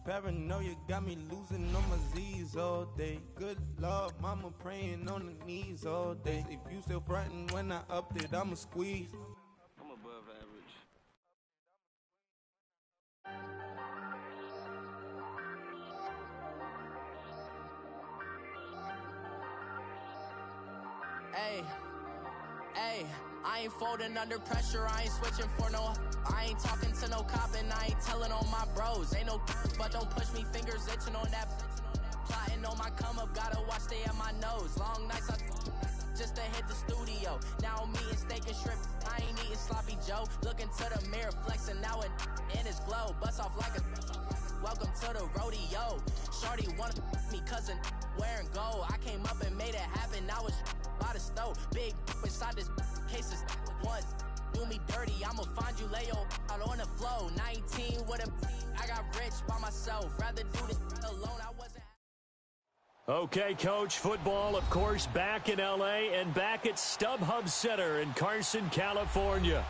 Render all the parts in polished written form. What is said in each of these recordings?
Paranoia got me losing on my Z's all day. Good Lord, mama praying on the knees all day. If you still frontin' when I upped it, I'ma squeeze. I'm above average. Hey, I ain't folding under pressure, I ain't switching for no. I ain't talking to no cop and I ain't telling on my bros. Ain't no but don't push me, fingers itching on that. Plotting on my come up, gotta watch stay at my nose. Long nights I just to hit the studio. Now I'm eating steak and shrimp, I ain't eating sloppy Joe. Looking to the mirror, flexing now it in his glow. Bust off like a welcome to the rodeo. Shorty wanna me cousin wearing gold. I came up and made it happen, I was by the stove. Big inside this cases once do me dirty, I'ma find you lay your out on the floor. 19 with a I got rich by myself, rather do this alone. I wasn't. Okay, Coach, football, of course, back in L.A. and back at StubHub Center in Carson, California.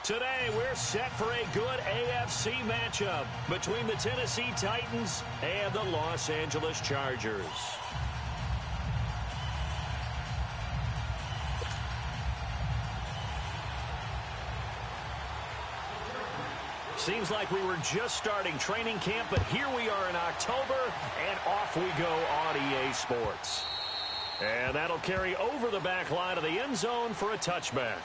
Today, we're set for a good AFC matchup between the Tennessee Titans and the Los Angeles Chargers. Seems like we were just starting training camp, but here we are in October, and off we go on EA Sports. And that'll carry over the back line of the end zone for a touchback.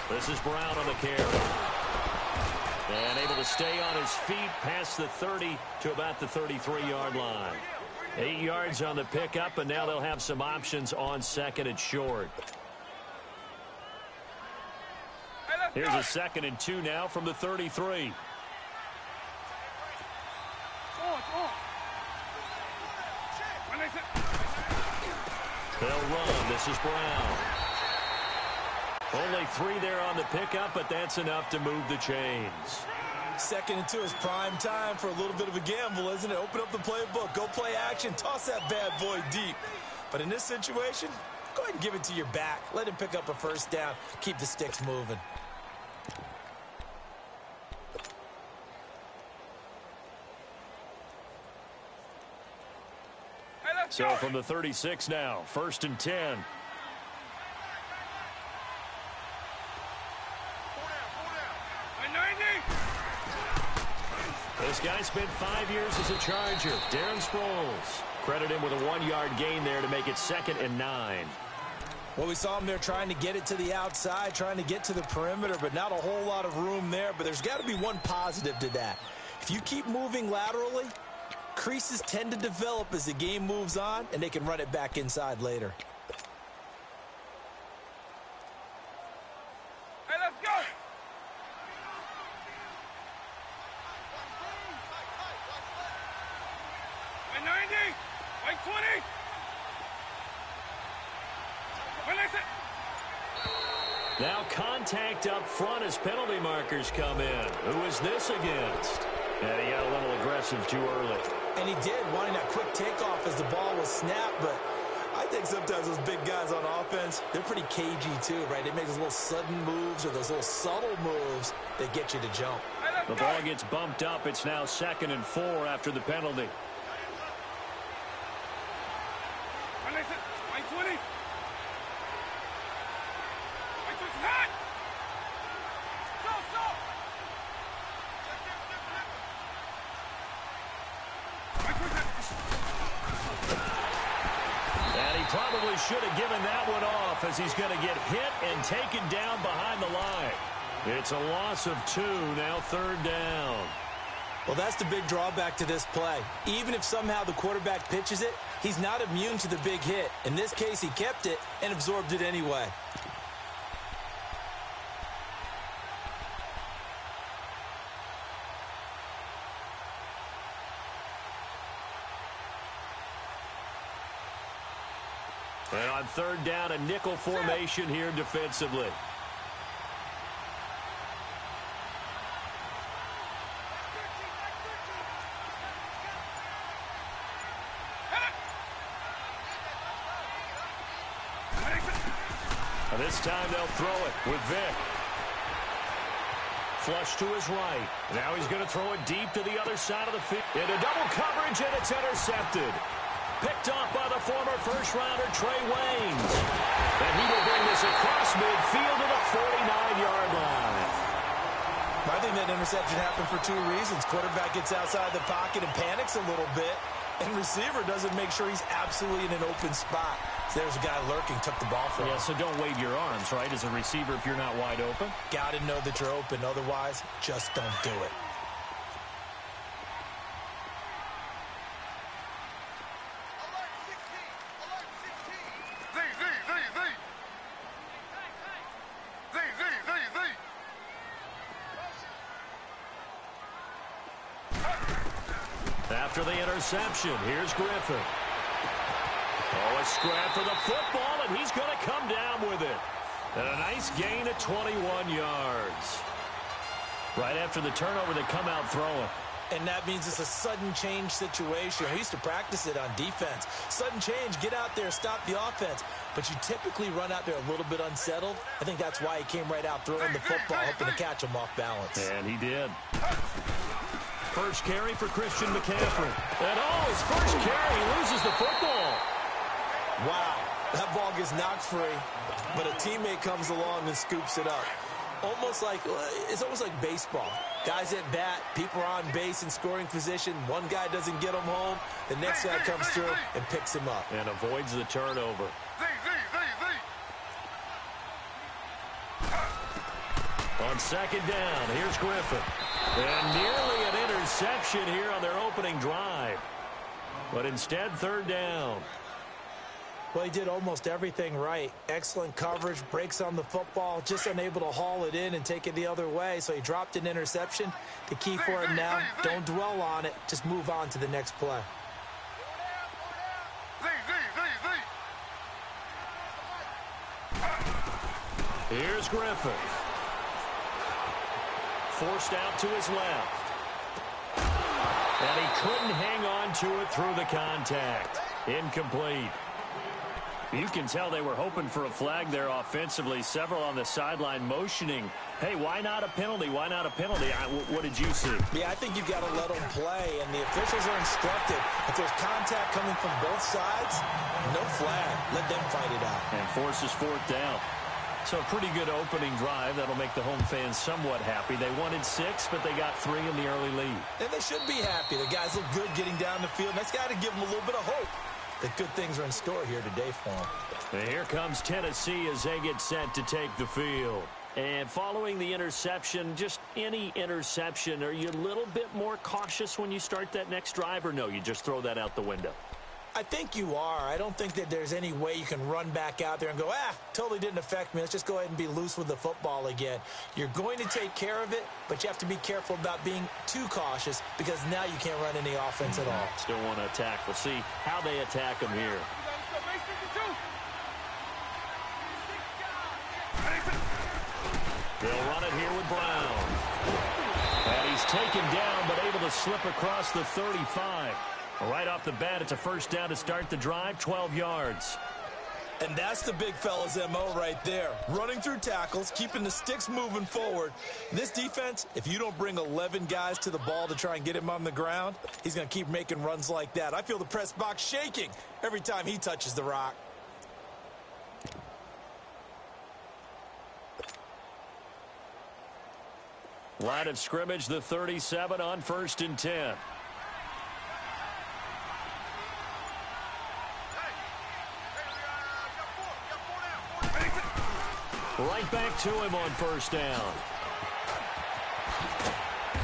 This is Brown on the carry. And able to stay on his feet past the 30 to about the 33-yard line. 8 yards on the pickup, and now they'll have some options on second and short. Here's a 2nd and 2 now from the 33. They'll run. This is Brown. Only 3 there on the pickup, but that's enough to move the chains. 2nd and 2 is prime time for a little bit of a gamble, isn't it? Open up the playbook, go play action, toss that bad boy deep. But in this situation, go ahead and give it to your back. Let him pick up a first down. Keep the sticks moving. So from the 36 now, 1st and 10. This guy spent 5 years as a Charger. Darren Sproles. Credit him with a 1-yard gain there to make it 2nd and 9. Well, we saw him there trying to get it to the outside, trying to get to the perimeter, but not a whole lot of room there. But there's got to be one positive to that. If you keep moving laterally, creases tend to develop as the game moves on, and they can run it back inside later. Hey, let's go! By 90, by 20. Now contact up front as penalty markers come in. Who is this against? And he got a little aggressive too early. And he did, wanting that quick takeoff as the ball was snapped, but I think sometimes those big guys on offense, they're pretty cagey too, right? They make those little sudden moves or those little subtle moves that get you to jump. The ball gets bumped up. It's now 2nd and 4 after the penalty. Probably should have given that one off as he's going to get hit and taken down behind the line. It's a loss of 2, now 3rd down. Well, that's the big drawback to this play. Even if somehow the quarterback pitches it, he's not immune to the big hit. In this case, he kept it and absorbed it anyway. And on third down, a nickel formation here defensively. This time they'll throw it with Vic. Flush to his right. Now he's going to throw it deep to the other side of the field. Into double coverage, and it's intercepted. Picked off by the former first-rounder Trey Waynes. And he will bring this across midfield to the 49-yard line. I think that interception happened for two reasons. Quarterback gets outside the pocket and panics a little bit, and receiver doesn't make sure he's absolutely in an open spot. So there's a guy lurking, took the ball from him. Yeah, so don't wave your arms, right, as a receiver if you're not wide open. Got to know that you're open. Otherwise, just don't do it. After the interception, here's Griffin. Oh, a scrap for the football, and he's going to come down with it. And a nice gain of 21 yards. Right after the turnover, they come out throwing. And that means it's a sudden change situation. We used to practice it on defense. Sudden change, get out there, stop the offense. But you typically run out there a little bit unsettled. I think that's why he came right out throwing the football, hoping to catch him off balance. And he did. First carry for Christian McCaffrey. And oh, his first carry, he loses the football. Wow, that ball gets knocked free, but a teammate comes along and scoops it up. It's almost like baseball. Guys at bat, people are on base in scoring position. One guy doesn't get him home. The next guy comes through and picks him up. And avoids the turnover. On second down, here's Griffin. And nearly an interception here on their opening drive. But instead, third down. Well, he did almost everything right. Excellent coverage, breaks on the football, just unable to haul it in and take it the other way. So he dropped an interception. The key for him now, don't dwell on it. Just move on to the next play. Here's Griffin. Forced out to his left. And he couldn't hang on to it through the contact. Incomplete. You can tell they were hoping for a flag there offensively. Several on the sideline motioning, hey, why not a penalty? Why not a penalty? What did you see? Yeah, I think you've got to let them play, and the officials are instructed. If there's contact coming from both sides, no flag. Let them fight it out. And forces fourth down. So a pretty good opening drive. That'll make the home fans somewhat happy. They wanted 6, but they got 3 in the early lead. And they should be happy. The guys look good getting down the field. That's got to give them a little bit of hope that good things are in store here today for them. And here comes Tennessee as they get set to take the field. And following the interception, just any interception, are you a little bit more cautious when you start that next drive, or no, you just throw that out the window? I think you are. I don't think that there's any way you can run back out there and go, totally didn't affect me. Let's just go ahead and be loose with the football again. You're going to take care of it, but you have to be careful about being too cautious because now you can't run any offense at all. Still want to attack. We'll see how they attack them here. They'll run it here with Brown. And he's taken down, but able to slip across the 35. Right off the bat, it's a first down to start the drive, 12 yards. And that's the big fella's MO right there. Running through tackles, keeping the sticks moving forward. This defense, if you don't bring 11 guys to the ball to try and get him on the ground, he's going to keep making runs like that. I feel the press box shaking every time he touches the rock. Line of scrimmage, the 37 on 1st and 10. Right back to him on first down.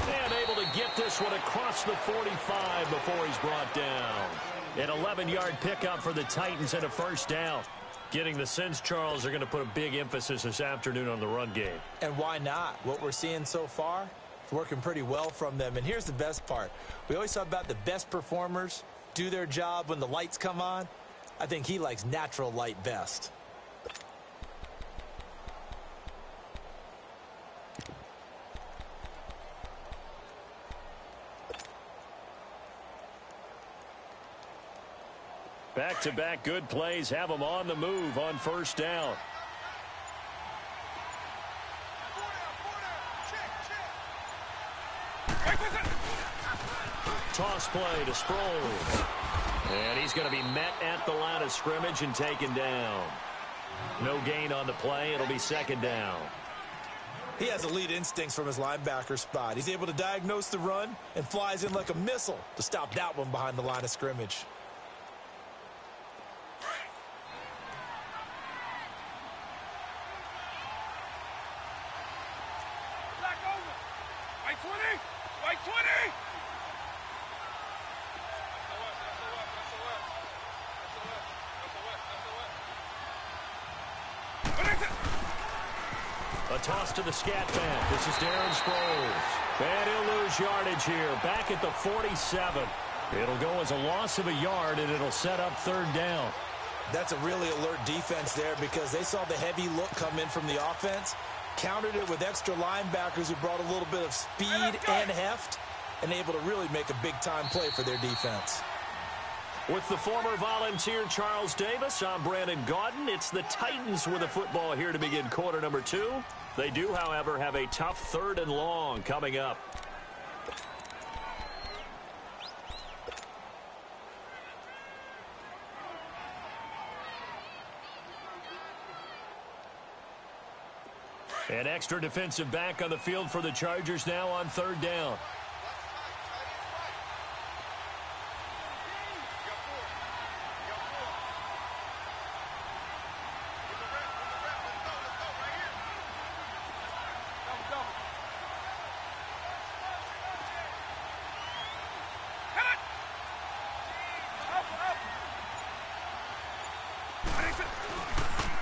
And able to get this one across the 45 before he's brought down. An 11-yard pickup for the Titans and a first down. Getting the sense, Charles, are going to put a big emphasis this afternoon on the run game. And why not? What we're seeing so far, it's working pretty well from them. And here's the best part. We always talk about the best performers do their job when the lights come on. I think he likes natural light best. Back-to-back good plays have them on the move on first down. Toss play to Sproles. And he's going to be met at the line of scrimmage and taken down. No gain on the play. It'll be second down. He has elite instincts from his linebacker spot. He's able to diagnose the run and flies in like a missile to stop that one behind the line of scrimmage. A toss to the scat back. This is Darren Sproles. And he'll lose yardage here. Back at the 47. It'll go as a loss of a yard, and it'll set up third down. That's a really alert defense there because they saw the heavy look come in from the offense, countered it with extra linebackers who brought a little bit of speed and heft, and able to really make a big-time play for their defense. With the former Volunteer Charles Davis, I'm Brandon Gaudin. It's the Titans with the football here to begin quarter number 2. They do, however, have a tough 3rd and long coming up. An extra defensive back on the field for the Chargers now on 3rd down.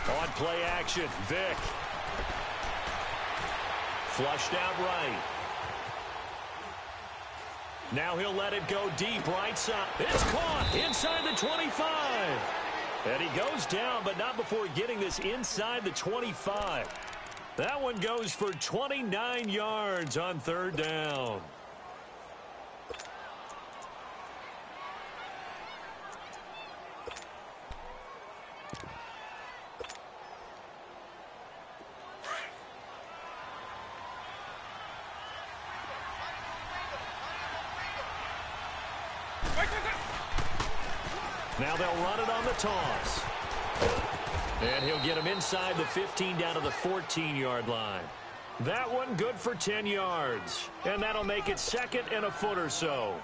On play action, Vick. Flushed out right. Now he'll let it go deep right side. It's caught inside the 25. And he goes down, but not before getting this inside the 25. That one goes for 29 yards on 3rd down. Now they'll run it on the toss. And he'll get him inside the 15 down to the 14-yard line. That one good for 10 yards. And that'll make it 2nd and a foot or so.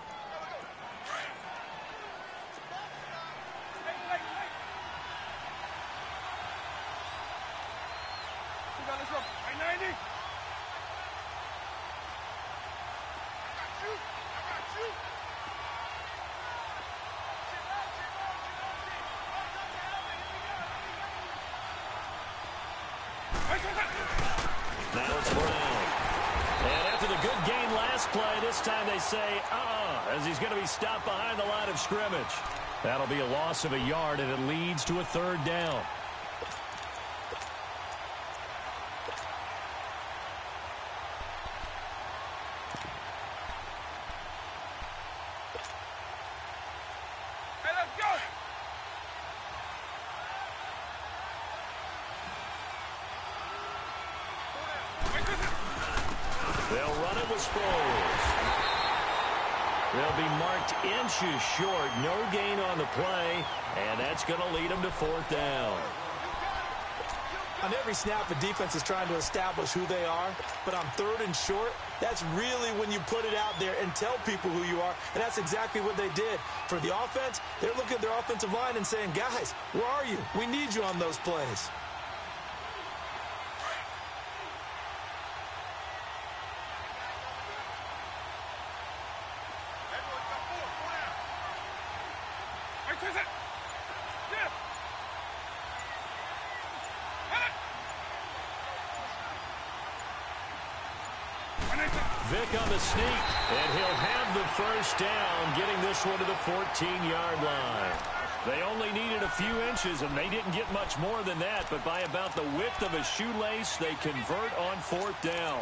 Now it's Brown. And after the good gain last play, this time they say, as he's going to be stopped behind the line of scrimmage. That'll be a loss of a yard, and it leads to a 3rd down. They'll run it with Sproles. They'll be marked inches short. No gain on the play, and that's going to lead them to 4th down. On every snap, the defense is trying to establish who they are, but on 3rd and short, that's really when you put it out there and tell people who you are, and that's exactly what they did. For the offense, they're looking at their offensive line and saying, guys, where are you? We need you on those plays. twist it. Yeah. Vic on the sneak, and he'll have the first down, getting this one to the 14-yard line. They only needed a few inches, and they didn't get much more than that, but by about the width of a shoelace, they convert on fourth down.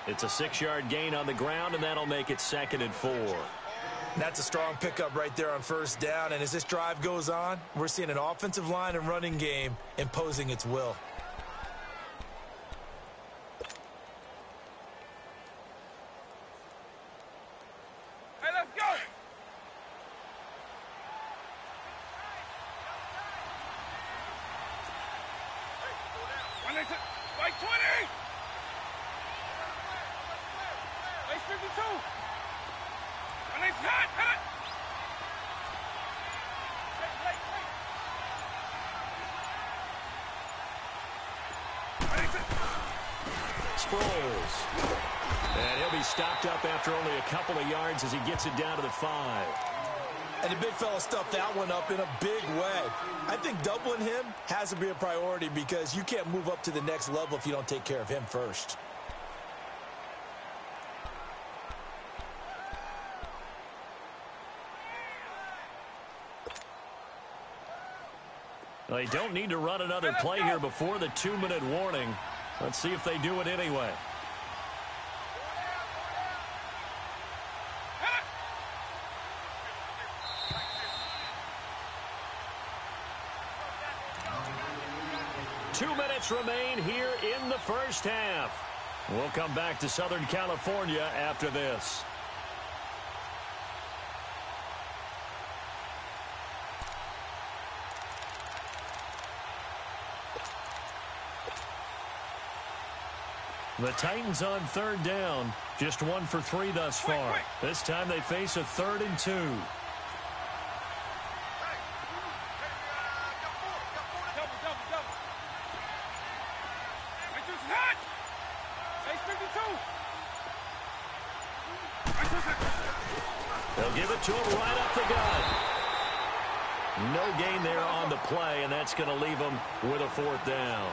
It's a 6-yard gain on the ground, and that'll make it 2nd and 4. That's a strong pickup right there on first down, and as this drive goes on, we're seeing an offensive line and running game imposing its will. Hey, let's go! Like 20! Like 52! And it's hot! Hit it! Sproles. And he'll be stopped up after only a couple of yards as he gets it down to the 5. And the big fella stuffed that one up in a big way. I think doubling him has to be a priority because you can't move up to the next level if you don't take care of him first. They don't need to run another play here before the 2-minute warning. Let's see if they do it anyway. Remain here in the first half. We'll come back to Southern California after this. The Titans on 3rd down, just 1 for 3 thus far. This time they face a 3rd and 2. They'll give it to him right up the gut. No gain there on the play, and that's going to leave them with a 4th down.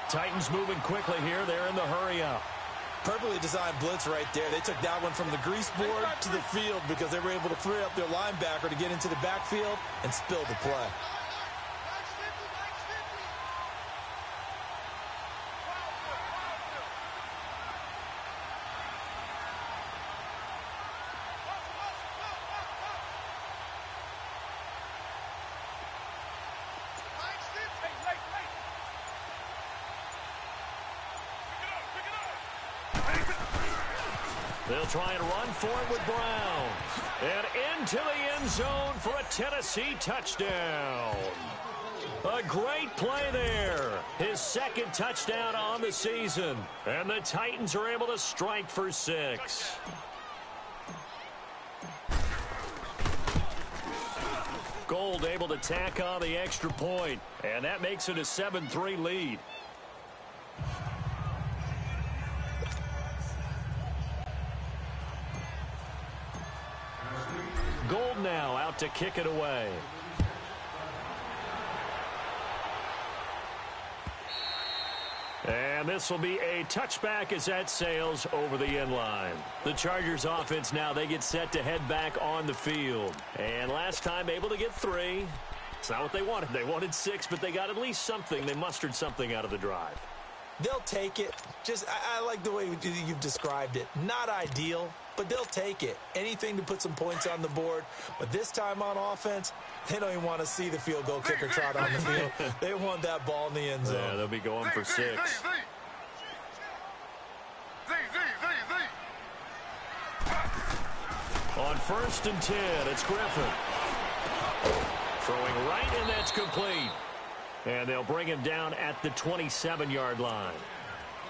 Titans moving quickly here. They're in the hurry-up. Perfectly designed blitz right there. They took that one from the grease board to the field because they were able to free up their linebacker to get into the backfield and spill the play. They'll try and run for it with Brown. And into the end zone for a Tennessee touchdown. A great play there. His 2nd touchdown on the season. And the Titans are able to strike for 6. Gold able to tack on the extra point. And that makes it a 7-3 lead. Gold now out to kick it away. And this will be a touchback as that sails over the end line. The Chargers offense now, they get set to head back on the field. And last time able to get 3. It's not what they wanted. They wanted 6, but they got at least something. They mustered something out of the drive. They'll take it. I like the way you've described it. Not ideal, but they'll take it. Anything to put some points on the board. But this time on offense, they don't even want to see the field goal kicker trot on the field. They want that ball in the end zone. Yeah, they'll be going for 6. On 1st and 10, it's Griffin. Throwing right, and that's complete. And they'll bring him down at the 27-yard line.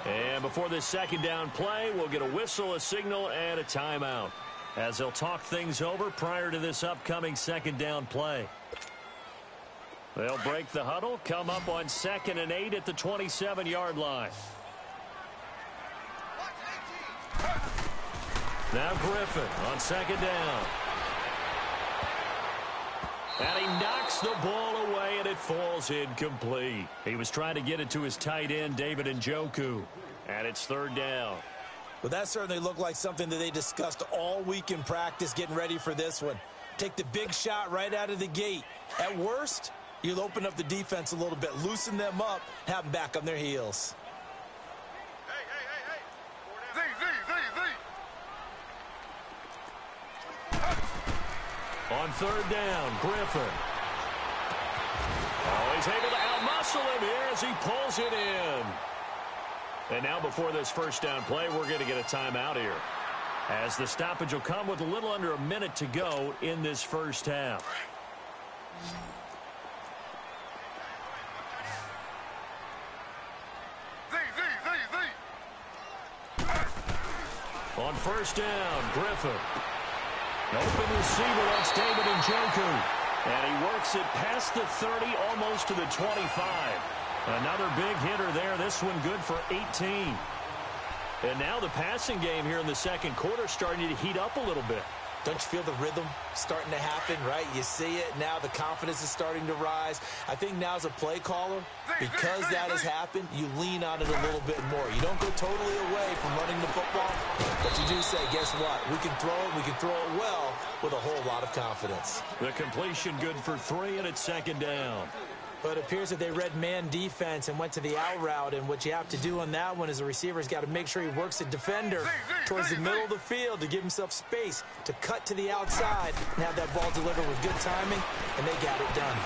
And before this second down play, we'll get a whistle, a signal, and a timeout, as they'll talk things over prior to this upcoming second down play. They'll break the huddle, come up on 2nd and 8 at the 27-yard line. Now Griffin on 2nd down. And he knocks the ball away, and it falls incomplete. He was trying to get it to his tight end, David Njoku. And it's 3rd down. Well, that certainly looked like something that they discussed all week in practice, getting ready for this one. Take the big shot right out of the gate. At worst, you'll open up the defense a little bit, loosen them up, have them back on their heels. On 3rd down, Griffin. Oh, he's able to outmuscle him here as he pulls it in. And now before this first down play, we're going to get a timeout here, as the stoppage will come with a little under a minute to go in this first half. On 1st down, Griffin. Open receiver, that's David Njoku. And he works it past the 30, almost to the 25. Another big hitter there. This one good for 18. And now the passing game here in the second quarter starting to heat up a little bit. Don't you feel the rhythm starting to happen, right? You see it now. The confidence is starting to rise. I think now as a play caller, because that has happened, you lean on it a little bit more. You don't go totally away from running the football, but you do say, guess what? We can throw it. We can throw it well with a whole lot of confidence. The completion good for 3, and it's 2nd down. But it appears that they read man defense and went to the out route, and what you have to do on that one is the receiver's got to make sure he works the defender towards the middle of the field to give himself space to cut to the outside and have that ball delivered with good timing, and they got it done.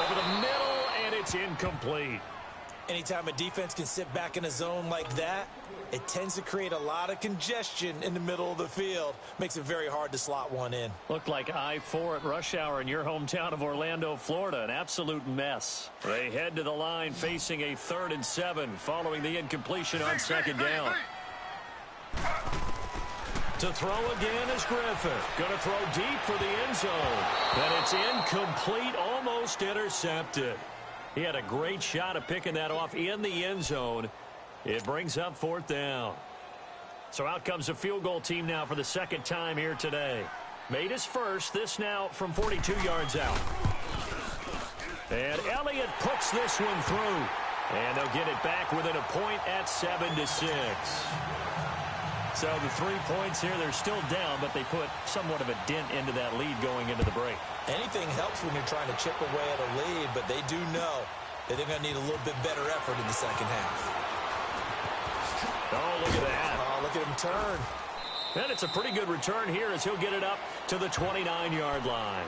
Over the middle, and it's incomplete. Anytime a defense can sit back in a zone like that, it tends to create a lot of congestion in the middle of the field. Makes it very hard to slot one in. Looked like I-4 at rush hour in your hometown of Orlando, Florida. An absolute mess. They head to the line facing a 3rd and 7 following the incompletion on 2nd down. To throw again is Griffin. Going to throw deep for the end zone. And it's incomplete, almost intercepted. He had a great shot at picking that off in the end zone. It brings up 4th down. So out comes the field goal team now for the second time here today. Made his first, this now from 42 yards out. And Elliott puts this one through. And they'll get it back within a point at 7-6. So the 3 points here, they're still down, but they put somewhat of a dent into that lead going into the break. Anything helps when you're trying to chip away at a lead, but they do know that they're going to need a little bit better effort in the second half. Oh, look at that. Oh, look at him turn. And it's a pretty good return here as he'll get it up to the 29-yard line.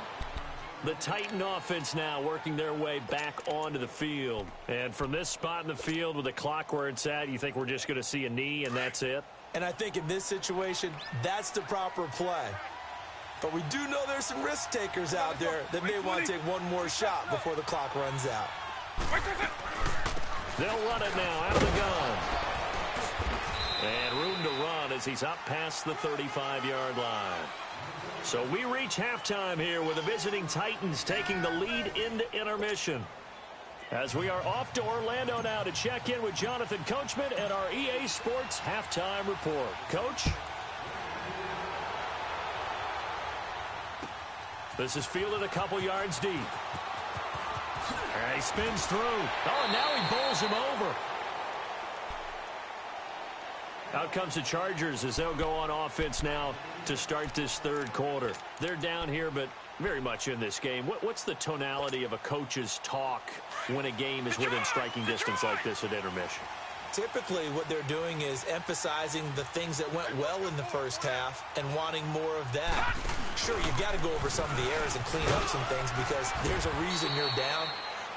The Titan offense now working their way back onto the field. And from this spot in the field with the clock where it's at, you think we're just going to see a knee and that's it? And I think in this situation, that's the proper play. But we do know there's some risk takers out there that may want to take one more shot before the clock runs out. They'll run it now out of the gun. And room to run as he's up past the 35-yard line. So we reach halftime here with the visiting Titans taking the lead into intermission. As we are off to Orlando now to check in with Jonathan Coachman and our EA Sports Halftime Report. Coach? This is fielded a couple yards deep. And he spins through. Oh, and now he bowls him over. Out comes the Chargers as they'll go on offense now to start this third quarter. They're down here, but very much in this game. What's the tonality of a coach's talk when a game is within striking distance like this at intermission? Typically, what they're doing is emphasizing the things that went well in the first half and wanting more of that. Sure, you've got to go over some of the errors and clean up some things because there's a reason you're down.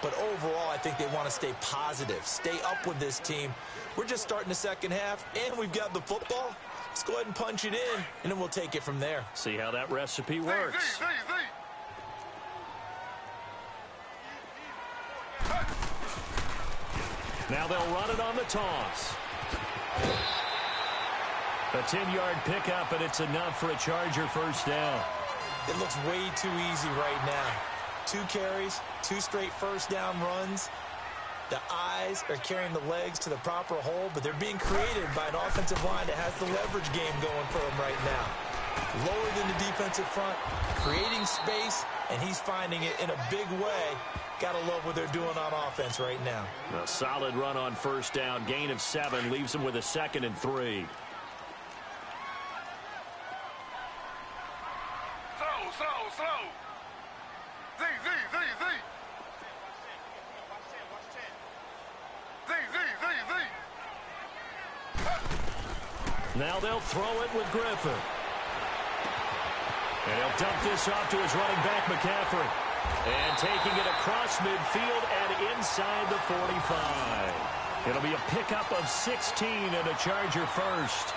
But overall, I think they want to stay positive, stay up with this team. We're just starting the second half, and we've got the football. Let's go ahead and punch it in, and then we'll take it from there. See how that recipe works. Now they'll run it on the toss. A 10-yard pickup, and it's enough for a Charger first down. It looks way too easy right now. 2 carries, 2 straight first down runs. The eyes are carrying the legs to the proper hole, but they're being created by an offensive line that has the leverage game going for them right now. Lower than the defensive front, creating space, and he's finding it in a big way. Got to love what they're doing on offense right now. A solid run on first down. Gain of 7 leaves them with a 2nd and 3. Slow. Z. Now they'll throw it with Griffin. And he'll dump this off to his running back, McCaffrey. And taking it across midfield and inside the 45. It'll be a pickup of 16 and a Charger first.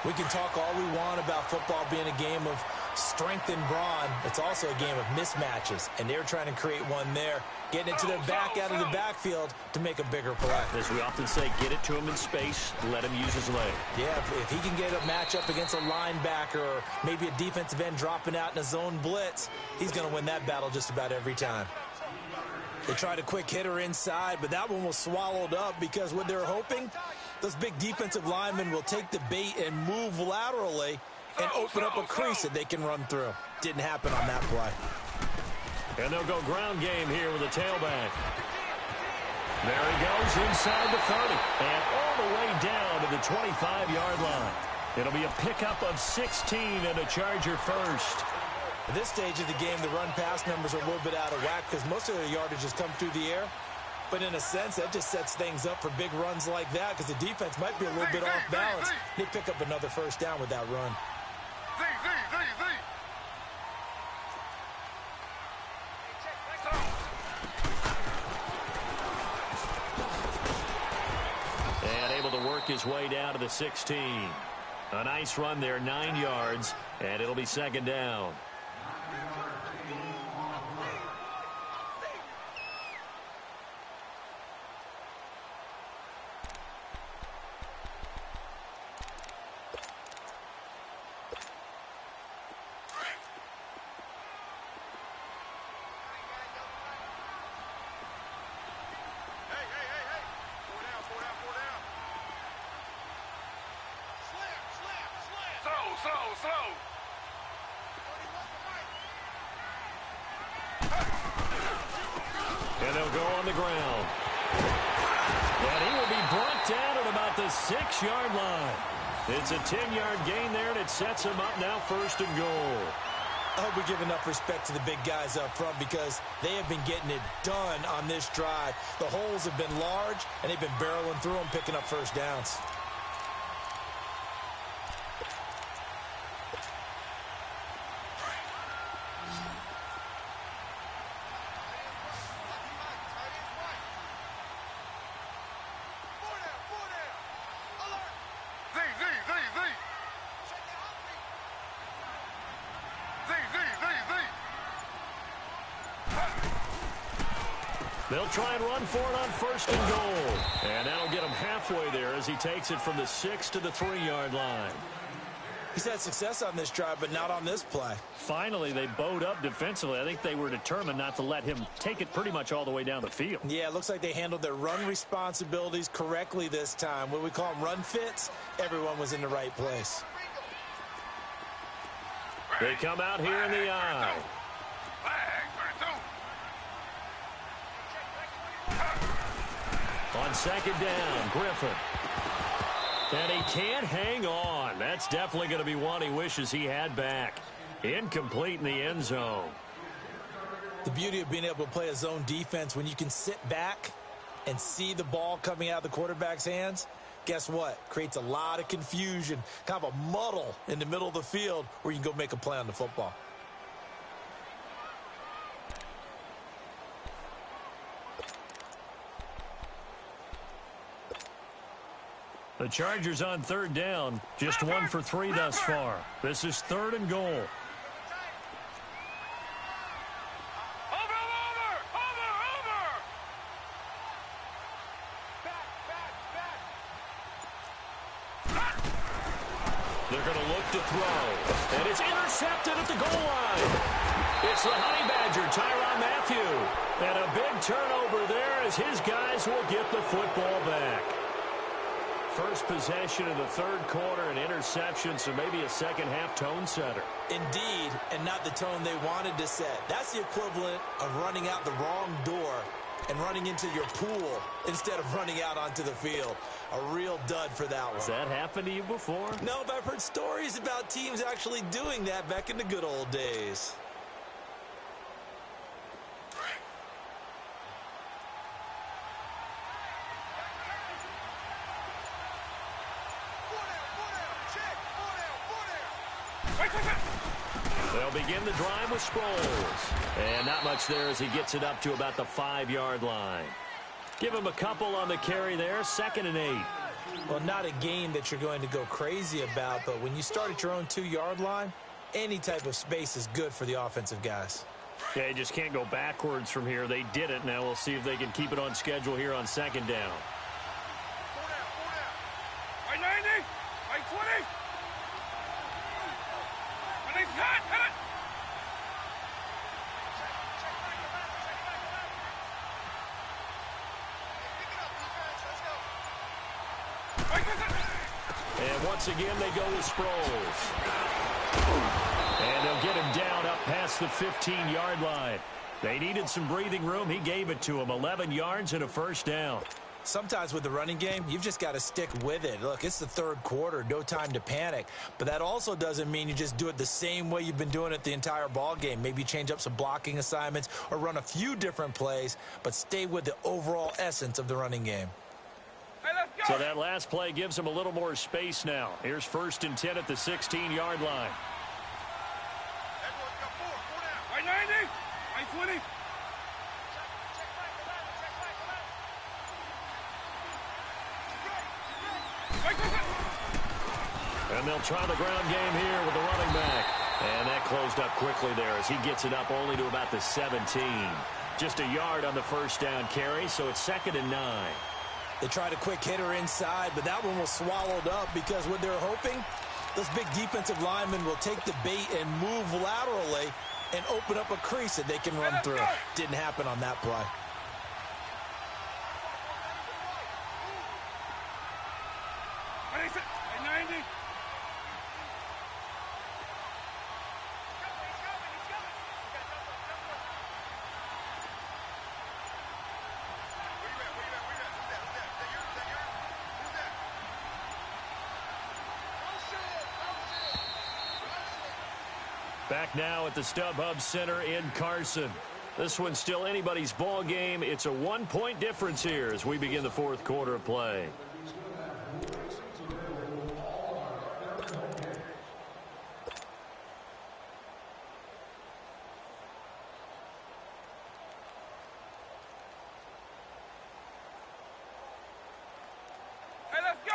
We can talk all we want about football being a game of strength and brawn. It's also a game of mismatches, and they're trying to create one there, getting it to their back out of the backfield to make a bigger play. As we often say, get it to him in space, let him use his leg. Yeah, if he can get a matchup against a linebacker or maybe a defensive end dropping out in a zone blitz, he's going to win that battle just about every time. They tried a quick hitter inside, but that one was swallowed up because what they're hoping, those big defensive linemen will take the bait and move laterally and open up a crease that they can run through. Didn't happen on that play. And they'll go ground game here with a tailback. There he goes inside the 30 and all the way down to the 25-yard line. It'll be a pickup of 16 and a Charger first. At this stage of the game, the run-pass numbers are a little bit out of whack because most of their yardage has come through the air. But in a sense, that just sets things up for big runs like that because the defense might be a little bit off balance. They pick up another first down with that run. And able to work his way down to the 16. A nice run there, 9 yards, and it'll be 2nd down. Slow. And they'll go on the ground. And he will be brought down at about the 6-yard line. It's a 10-yard gain there, and it sets him up now 1st and goal. I hope we give enough respect to the big guys up front because they have been getting it done on this drive. The holes have been large, and they've been barreling through them, picking up first downs. They'll try and run for it on 1st and goal. And that'll get him halfway there as he takes it from the 6 to the 3-yard line. He's had success on this drive, but not on this play. Finally, they bowed up defensively. I think they were determined not to let him take it pretty much all the way down the field. Yeah, it looks like they handled their run responsibilities correctly this time. What we call them run fits, everyone was in the right place. They come out here in the eye. On 2nd down, Griffin. And he can't hang on. That's definitely going to be one he wishes he had back. Incomplete in the end zone. The beauty of being able to play a zone defense when you can sit back and see the ball coming out of the quarterback's hands, guess what? Creates a lot of confusion, kind of a muddle in the middle of the field where you can go make a play on the football. The Chargers on third down, just 1 for 3 thus far. This is 3rd and goal. They're going to look to throw, and it's intercepted at the goal line. It's the Honey Badger, Tyrann Mathieu, and a big turnover there as his guys will get the football back. First possession in the 3rd quarter, an interception, so maybe a second-half tone setter. Indeed, and not the tone they wanted to set. That's the equivalent of running out the wrong door and running into your pool instead of running out onto the field. A real dud for that one. Has that happened to you before? No, but I've heard stories about teams actually doing that back in the good old days. They'll begin the drive with Sproles. And not much there as he gets it up to about the 5-yard line. Give him a couple on the carry there, 2nd and 8. Well, not a game that you're going to go crazy about, but when you start at your own 2-yard line, any type of space is good for the offensive guys. They just can't go backwards from here. They did it. Now we'll see if they can keep it on schedule here on 2nd down. By 90, by 20. When he's hot, hit it. And once again, they go with Sproles. And they'll get him down up past the 15-yard line. They needed some breathing room. He gave it to him. 11 yards and a 1st down. Sometimes with the running game, you've just got to stick with it. Look, it's the 3rd quarter, no time to panic. But that also doesn't mean you just do it the same way you've been doing it the entire ball game. Maybe change up some blocking assignments or run a few different plays, but stay with the overall essence of the running game. Hey, let's go. So that last play gives him a little more space now. Here's 1st and 10 at the 16-yard line. By 90, by 20. And they'll try the ground game here with the running back. And that closed up quickly there as he gets it up only to about the 17. Just a yard on the 1st down carry, so it's 2nd and 9. They tried a quick hitter inside, but that one was swallowed up because what they're hoping, those big defensive linemen will take the bait and move laterally and open up a crease that they can run through. Didn't happen on that play. By 90. Back now at the StubHub Center in Carson. This one's still anybody's ball game. It's a 1-point difference here as we begin the 4th quarter of play. Hey, let's go.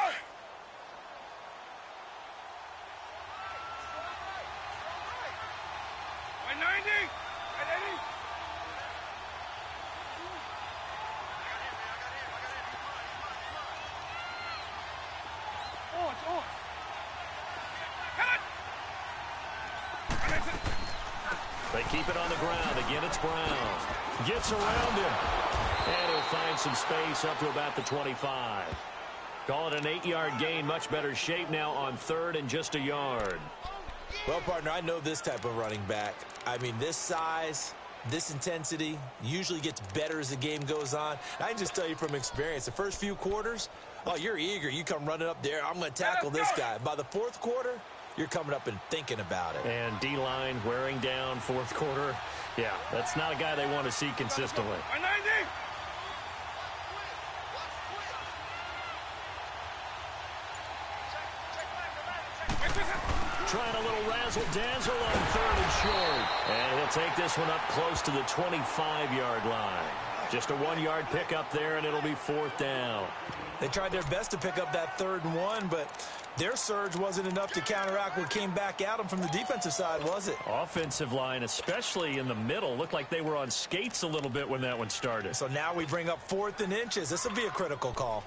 By 90, by 80. Oh, it's on. Hit it. They keep it on the ground. Again, it's Brown. Gets around him. And he'll find some space up to about the 25. Call it an 8-yard gain. Much better shape now on 3rd and just a yard. Well, partner, I know this type of running back. I mean, this size, this intensity usually gets better as the game goes on. I can just tell you from experience, the first few quarters, oh, you're eager. You come running up there. I'm going to tackle this guy. By the 4th quarter, you're coming up and thinking about it. And D-line wearing down 4th quarter. Yeah, that's not a guy they want to see consistently. By 90. Trying a little razzle-dazzle on 3rd and short. And he'll take this one up close to the 25-yard line. Just a 1-yard pickup there, and it'll be 4th down. They tried their best to pick up that 3rd and 1, but their surge wasn't enough to counteract what came back at them from the defensive side, was it? Offensive line, especially in the middle, looked like they were on skates a little bit when that one started. So now we bring up 4th and inches. This will be a critical call.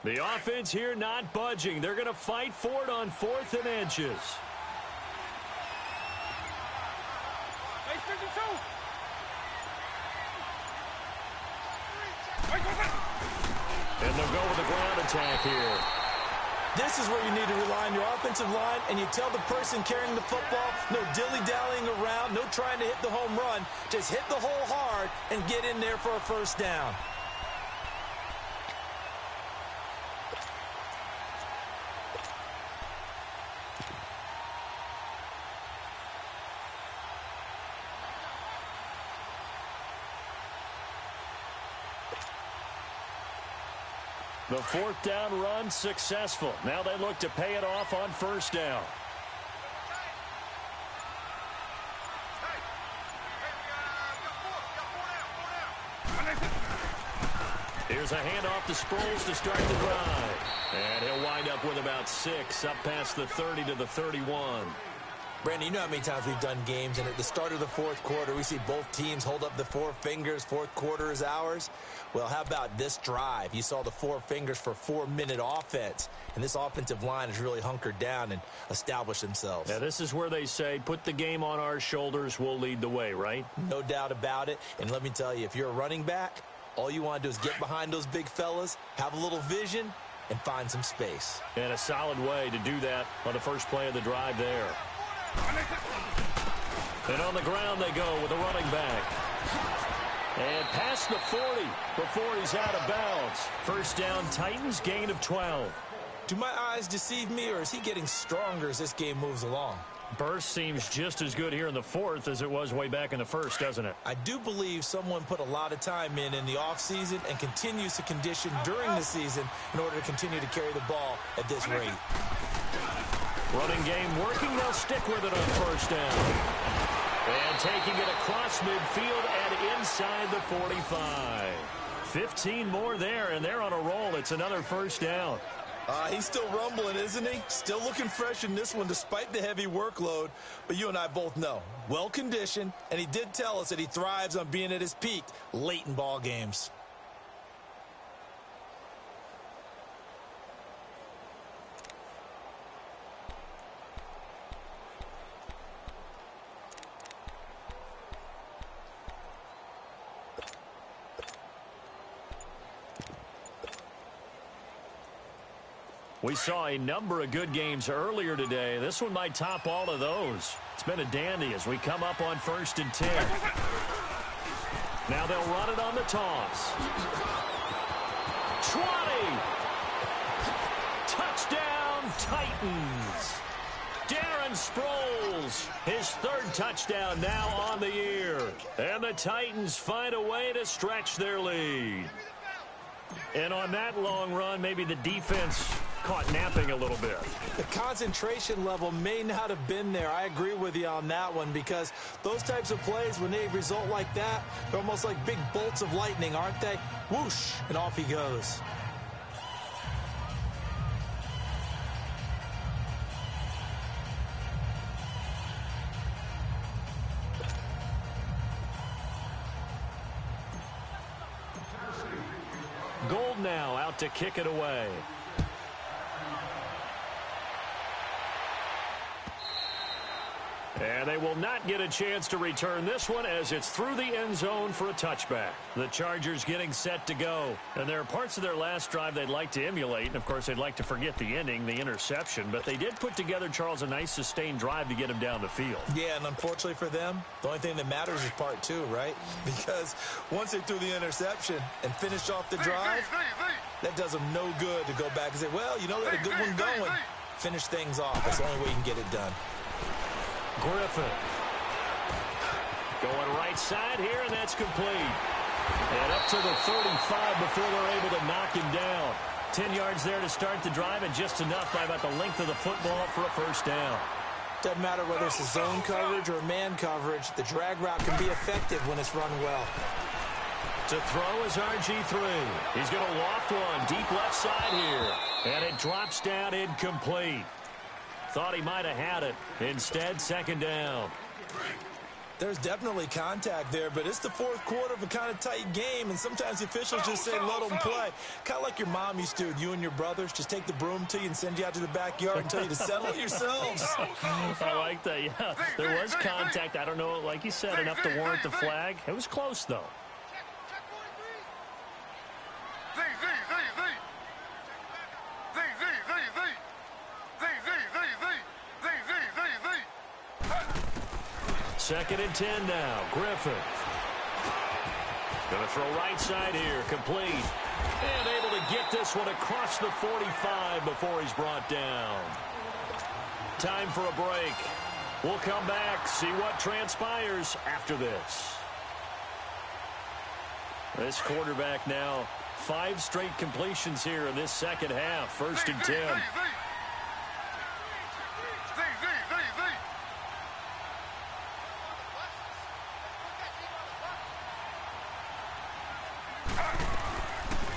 The offense here not budging. They're going to fight for it on 4th and inches. And they'll go with a ground attack here. This is where you need to rely on your offensive line, and you tell the person carrying the football, no dilly-dallying around, no trying to hit the home run. Just hit the hole hard and get in there for a 1st down. The 4th down run successful. Now they look to pay it off on 1st down. Here's a handoff to Sproles to start the drive. And he'll wind up with about 6 up past the 30 to the 31. Brandon, you know how many times we've done games, and at the start of the 4th quarter, we see both teams hold up the 4 fingers, 4th quarter is ours. Well, how about this drive? You saw the 4 fingers for 4-minute offense, and this offensive line has really hunkered down and established themselves. Yeah, this is where they say, put the game on our shoulders, we'll lead the way, right? No doubt about it, and let me tell you, if you're a running back, all you want to do is get behind those big fellas, have a little vision, and find some space. And a solid way to do that on the first play of the drive there. And on the ground they go with a running back. And past the 40 before he's out of bounds. 1st down, Titans, gain of 12. Do my eyes deceive me, or is he getting stronger as this game moves along? Burst seems just as good here in the 4th as it was way back in the 1st, doesn't it? I do believe someone put a lot of time in the offseason and continues to condition during the season in order to continue to carry the ball at this rate. Running game working. They'll stick with it on 1st down. And taking it across midfield and inside the 45. 15 more there, and they're on a roll. It's another 1st down. He's still rumbling, isn't he? Still looking fresh in this one despite the heavy workload. But you and I both know, well-conditioned, and he did tell us that he thrives on being at his peak late in ball games. We saw a number of good games earlier today. This one might top all of those. It's been a dandy as we come up on 1st and 10. Now they'll run it on the toss. 20! Touchdown, Titans! Darren Sproles, his 3rd touchdown now on the year. And the Titans find a way to stretch their lead. And on that long run, maybe the defense caught napping a little bit. The concentration level may not have been there. I agree with you on that one, because those types of plays, when they result like that, they're almost like big bolts of lightning, aren't they? Whoosh, and off he goes. Gold now out to kick it away. And they will not get a chance to return this one as it's through the end zone for a touchback. The Chargers getting set to go. And there are parts of their last drive they'd like to emulate. And, of course, they'd like to forget the ending, the interception. But they did put together, Charles, a nice sustained drive to get him down the field. Yeah, and unfortunately for them, the only thing that matters is part 2, right? Because once they threw the interception and finished off the drive, that does them no good to go back and say, well, you know, they had a good one going. Finish things off. That's the only way you can get it done. Griffin going right side here, and that's complete. And up to the 35 before they're able to knock him down. 10 yards there to start the drive, and just enough by about the length of the football for a 1st down. Doesn't matter whether it's a zone coverage or man coverage, the drag route can be effective when it's run well. To throw is RG3. He's going to loft one deep left side here. And it drops down incomplete. Thought he might have had it. Instead, second down. There's definitely contact there, but it's the fourth quarter of a kind of tight game, and sometimes the officials just say, let them play. Kind of like your mom used to, you and your brothers, just take the broom to you and send you out to the backyard and tell you to settle it yourselves. I like that, yeah. There was contact. I don't know, like you said, enough to warrant the flag. It was close, though. Second and 10 now. Griffin. Going to throw right side here. Complete. And able to get this one across the 45 before he's brought down. Time for a break. We'll come back, see what transpires after this. This quarterback now, 5 straight completions here in this second half. First and 10.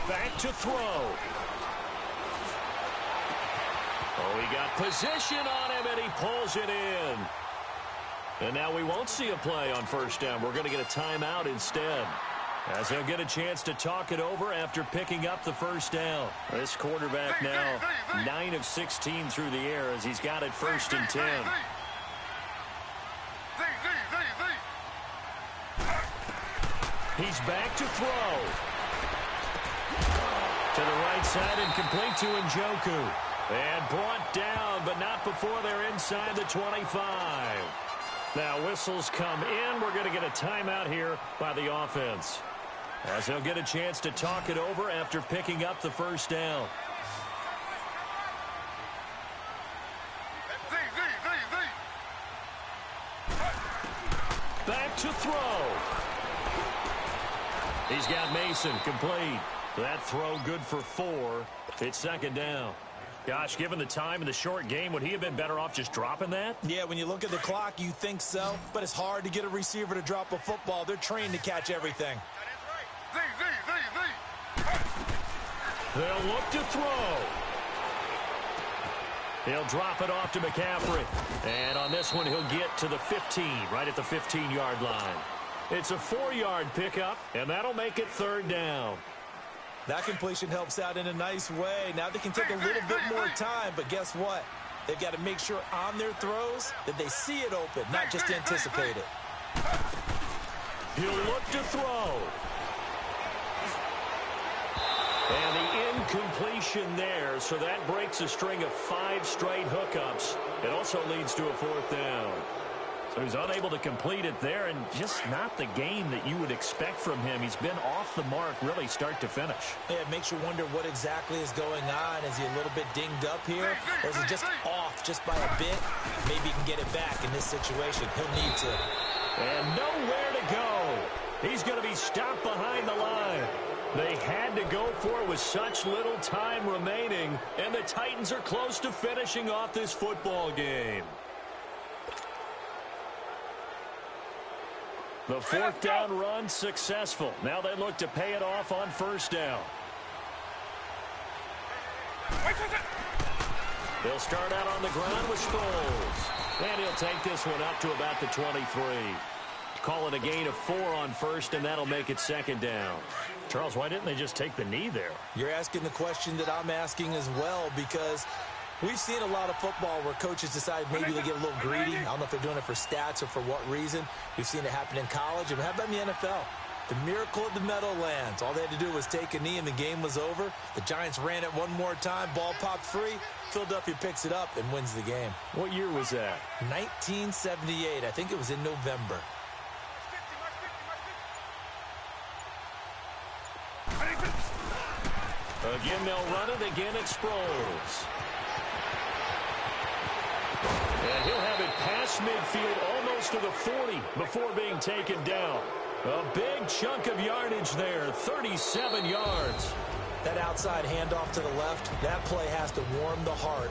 Back to throw. Oh, he got position on him, and he pulls it in. And now we won't see a play on first down. We're going to get a timeout instead, as he'll get a chance to talk it over after picking up the first down. This quarterback now 9 of 16 through the air as he's got it first and 10. He's back to throw. To the right side and complete to Njoku. And brought down, but not before they're inside the 25. Now whistles come in. We're going to get a timeout here by the offense, as they'll get a chance to talk it over after picking up the first down. Back to throw. He's got Mason complete. That throw good for 4. It's second down. Gosh, given the time in the short game, would he have been better off just dropping that? Yeah, when you look at the clock, you think so. But it's hard to get a receiver to drop a football. They're trained to catch everything. They'll look to throw. He'll drop it off to McCaffrey. And on this one, he'll get to the 15, right at the 15-yard line. It's a 4-yard pickup, and that'll make it third down. That completion helps out in a nice way. Now they can take a little bit more time, but guess what? They've got to make sure on their throws that they see it open, not just anticipate it. He'll look to throw. And the incompletion there, so that breaks a string of 5 straight hookups. It also leads to a 4th down. So he's unable to complete it there, and just not the game that you would expect from him. He's been off the mark really start to finish. Yeah, it makes you wonder what exactly is going on. Is he a little bit dinged up here, or is he just off just by a bit? Maybe he can get it back in this situation. He'll need to. And nowhere to go. He's going to be stopped behind the line. They had to go for it with such little time remaining, and the Titans are close to finishing off this football game. The 4th down run successful. Now they look to pay it off on first down. They'll start out on the ground with Sproles. And he'll take this one up to about the 23. Call it a gain of 4 on first, and that'll make it second down. Charles, why didn't they just take the knee there? You're asking the question that I'm asking as well, because we've seen a lot of football where coaches decide maybe they get a little greedy. I don't know if they're doing it for stats or for what reason. We've seen it happen in college. And how about in the NFL? The miracle of the Meadowlands. All they had to do was take a knee and the game was over. The Giants ran it one more time. Ball popped free. Philadelphia picks it up and wins the game. What year was that? 1978. I think it was in November. Again, they'll run it. Again, it's Sproles. And he'll have it past midfield, almost to the 40 before being taken down. A big chunk of yardage there, 37 yards. That outside handoff to the left, that play has to warm the heart